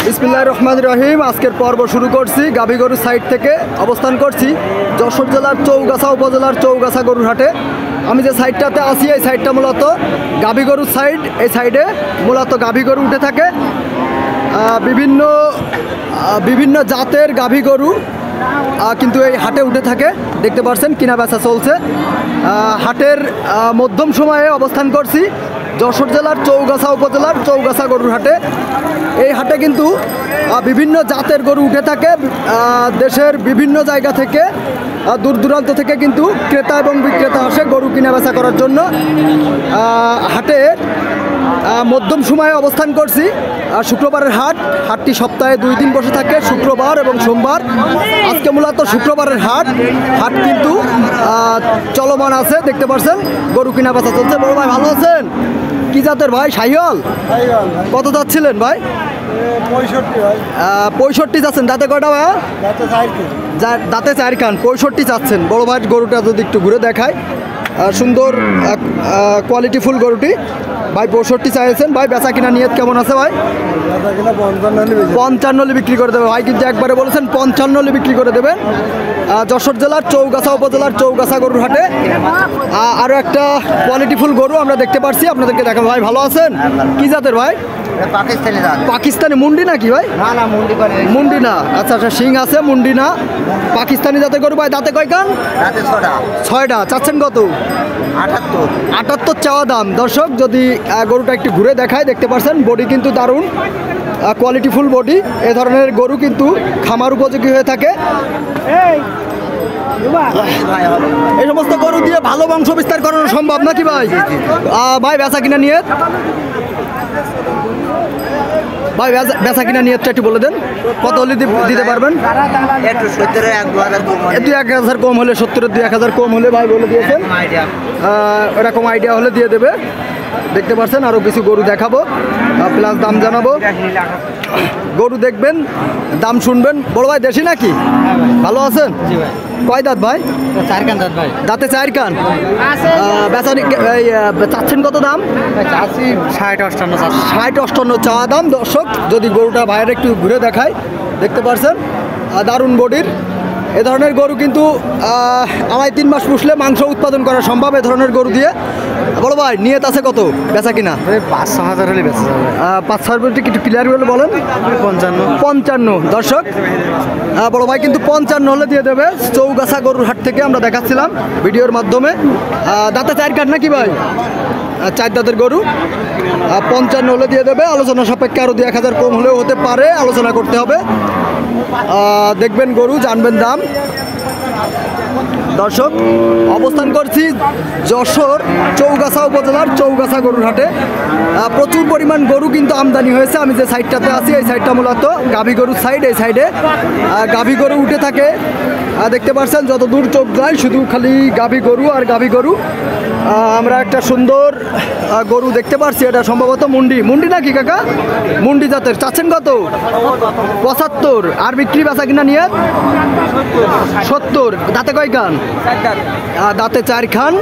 বিসমিল্লাহির রহমানির রহিম। আজকের পর্ব শুরু করছি গাভী গরুর সাইড থেকে। অবস্থান করছি যশোর জেলার চৌগাছা উপজেলার চৌগাছা গরুর হাটে। আমি যে সাইডটাতে আছি এই সাইডটা মূলত গাভী গরুর সাইড। এই সাইডে মূলত গাভী গরু উঠে থাকে। বিভিন্ন জাতের গাভী গরু কিন্তু এই হাটে উঠে থাকে। দেখতে পাচ্ছেন কিনা বেচা চলছে। হাটের মধ্যম সময়ে অবস্থান করছি যশোর জেলার চৌগাছা উপজেলার চৌগাছা গরুর হাটে। এই হাটে কিন্তু বিভিন্ন জাতের গরু উঠে থাকে। দেশের বিভিন্ন জায়গা থেকে দূর দূরান্ত থেকে কিন্তু ক্রেতা এবং বিক্রেতা আসে গরু কিনা বেচা করার জন্য। হাটে মধ্যম সময়ে অবস্থান করছি। শুক্রবারের হাটটি সপ্তাহে 2 দিন বসে থাকে, শুক্রবার এবং সোমবার। আজকে মূলত শুক্রবারের হাট কিন্তু চলমান আছে। দেখতে পাচ্ছেন গরু কিনা বেচা চলছে। বড় ভাই ভালো আছেন? কি জাতের ভাই? শাহিওয়াল। কত যাচ্ছিলেন ভাই? 65 যাচ্ছেন। দাঁতে কয়টা ভাই? দাঁতে 4 খান। 65 চাচ্ছেন। বড় ভাই গরুটা যদি একটু ঘুরে দেখায়, সুন্দর কোয়ালিটিফুল গরুটি। ভাই 65 চাইছেন। ভাই বেচা কিনা নিয়ত কেমন আছে ভাই? 55 বিক্রি করে দেবে ভাই, কিন্তু একবারে বলেছেন 55 বিক্রি করে দেবেন। যশোর জেলার চৌগাছা উপজেলার চৌগাছা গরুর হাটে আরও একটা কোয়ালিটিফুল গরু আমরা দেখতে পাচ্ছি, আপনাদেরকে দেখাবো। ভাই ভালো আছেন? কি জাতের ভাই? পাকিস্তানি মুন্ডি নাকি ভাই? মুন্ডি না। আচ্ছা আচ্ছা, শিং আছে, মুন্ডি না, পাকিস্তানি জাতের গরু। ভাই দাঁতে কয় কান? 6টা। চাচ্ছেন কত? 78 চাওয়া দাম। দর্শক যদি গরুটা একটু ঘুরে দেখায়, দেখতে পাচ্ছেন বডি কিন্তু দারুণ কোয়ালিটিফুল বডি। এ ধরনের গরু কিন্তু খামার উপযোগী হয়ে থাকে। এই সমস্ত গরু দিয়ে ভালো বংশ বিস্তার করানো সম্ভব নাকি ভাই? ভাই বেচা কিনা নিয়ে বেচা কিনা নিয়তটা একটু বলে দেন। কত হলে দিতে পারবেন? 1,000 কম হলে, 70-এর 2-1,000 কম হলে ভাই বলে দিয়েছেন। এরকম আইডিয়া হলে দিয়ে দেবে। দেখতে পাচ্ছেন আরও কিছু গরু দেখাবো, প্লাস দাম জানাবো। গরু দেখবেন, দাম শুনবেন। বড় ভাই দেশি নাকি? ভালো আছেন? কয় দাঁত ভাই? 4 কান দাঁত ভাই। দাঁতে 4 কান। চাচ্ছেন কত দাম? 60-58 চাওয়া দাম। দর্শক যদি গরুটা ভাইয়ের একটু ঘুরে দেখায়, দেখতে পাচ্ছেন দারুণ বডির। এ ধরনের গরু কিন্তু 2.5-3 মাস পুষলে মাংস উৎপাদন করা সম্ভব এ ধরনের গরু দিয়ে। বড় ভাই নিয়ত আছে কত বেচা কিনা? 5-6 হলে বেচা যাবে। 5-6 একটু ক্লিয়ার বলে বলেন। 55। দর্শক বড় ভাই কিন্তু 55 হলে দিয়ে দেবে। চৌগাছা গরুর হাট থেকে আমরা দেখাচ্ছিলাম ভিডিওর মাধ্যমে। দাঁতে 4 কাঠ নাকি ভাই? 4 দাঁতের গরু। 55 হলে দিয়ে দেবে। আলোচনা সাপেক্ষে আরও 2-1,000 কম হলেও হতে পারে, আলোচনা করতে হবে। দেখবেন গরু, জানবেন দাম। দর্শক অবস্থান করছি যশোর চৌগাছা উপজেলার চৌগাছা গরুর হাটে। প্রচুর পরিমাণ গরু কিন্তু আমদানি হয়েছে। আমি যে সাইডটাতে আছি এই সাইডটা মূলত গাভী গরুর সাইড। এই সাইডে গাভী গরু উঠে থাকে। দেখতে পাচ্ছেন যত দূর চোখ যায় শুধু খালি গাভী গরু আর গাভী গরু। আমরা একটা সুন্দর গরু দেখতে পাচ্ছি, এটা সম্ভবত মুন্ডি নাকি কাকা? মুন্ডি জাতের। চাচ্ছেন কত? 75। আর বিক্রি বেচা কিনা নিয়ে 70। দাঁতে কয় কান? দাঁতে 4 খান।